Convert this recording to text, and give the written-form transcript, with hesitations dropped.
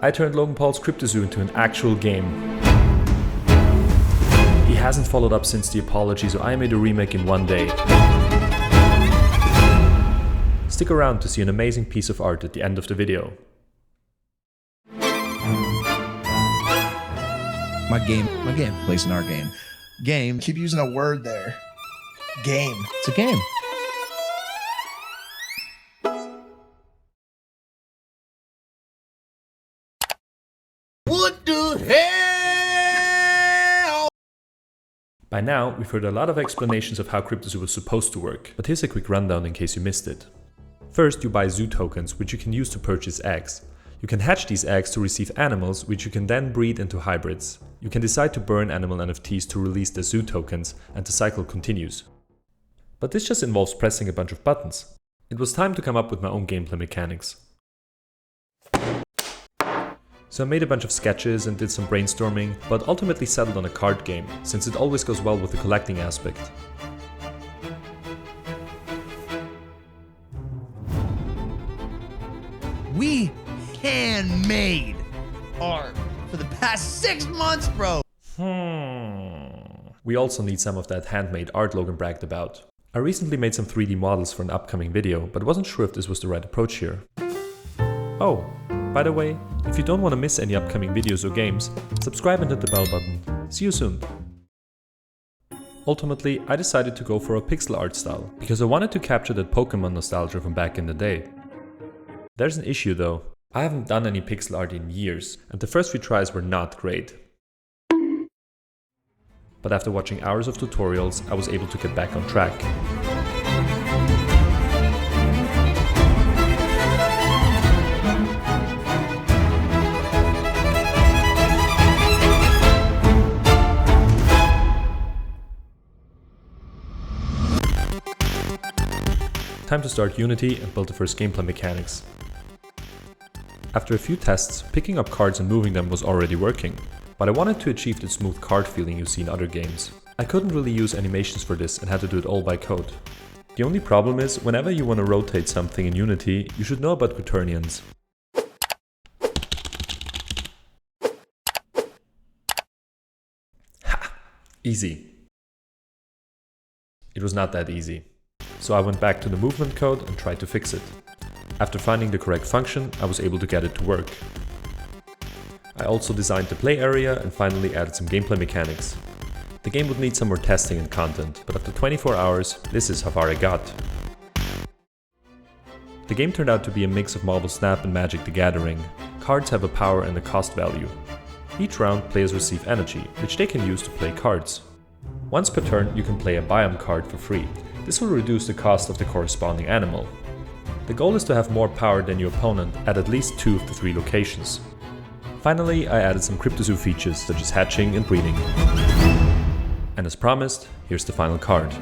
I turned Logan Paul's Cryptozoo into an actual game. He hasn't followed up since the apology, so I made a remake in one day. Stick around to see an amazing piece of art at the end of the video. My game plays in our game. Game. Keep using a word there. Game. It's a game. What the hell? By now, we've heard a lot of explanations of how Cryptozoo was supposed to work, but here's a quick rundown in case you missed it. First, you buy zoo tokens, which you can use to purchase eggs. You can hatch these eggs to receive animals, which you can then breed into hybrids. You can decide to burn animal NFTs to release the zoo tokens, and the cycle continues. But this just involves pressing a bunch of buttons. It was time to come up with my own gameplay mechanics. So I made a bunch of sketches and did some brainstorming, but ultimately settled on a card game, since it always goes well with the collecting aspect. We handmade art for the past 6 months, bro. We also need some of that handmade art Logan bragged about. I recently made some 3D models for an upcoming video, but wasn't sure if this was the right approach here. Oh, by the way, if you don't want to miss any upcoming videos or games, subscribe and hit the bell button. See you soon. Ultimately, I decided to go for a pixel art style, because I wanted to capture that Pokemon nostalgia from back in the day. There's an issue though. I haven't done any pixel art in years, and the first few tries were not great. But after watching hours of tutorials, I was able to get back on track. Time to start Unity and build the first gameplay mechanics. After a few tests, picking up cards and moving them was already working, but I wanted to achieve the smooth card feeling you see in other games. I couldn't really use animations for this and had to do it all by code. The only problem is, whenever you want to rotate something in Unity, you should know about quaternions. Ha! Easy. It was not that easy. So I went back to the movement code and tried to fix it. After finding the correct function, I was able to get it to work. I also designed the play area and finally added some gameplay mechanics. The game would need some more testing and content, but after 24 hours, this is how far I got. The game turned out to be a mix of Marble Snap and Magic the Gathering. Cards have a power and a cost value. Each round, players receive energy, which they can use to play cards. Once per turn, you can play a biome card for free. This will reduce the cost of the corresponding animal. The goal is to have more power than your opponent at least 2 of the 3 locations. Finally, I added some Cryptozoo features such as hatching and breeding. And as promised, here's the final card.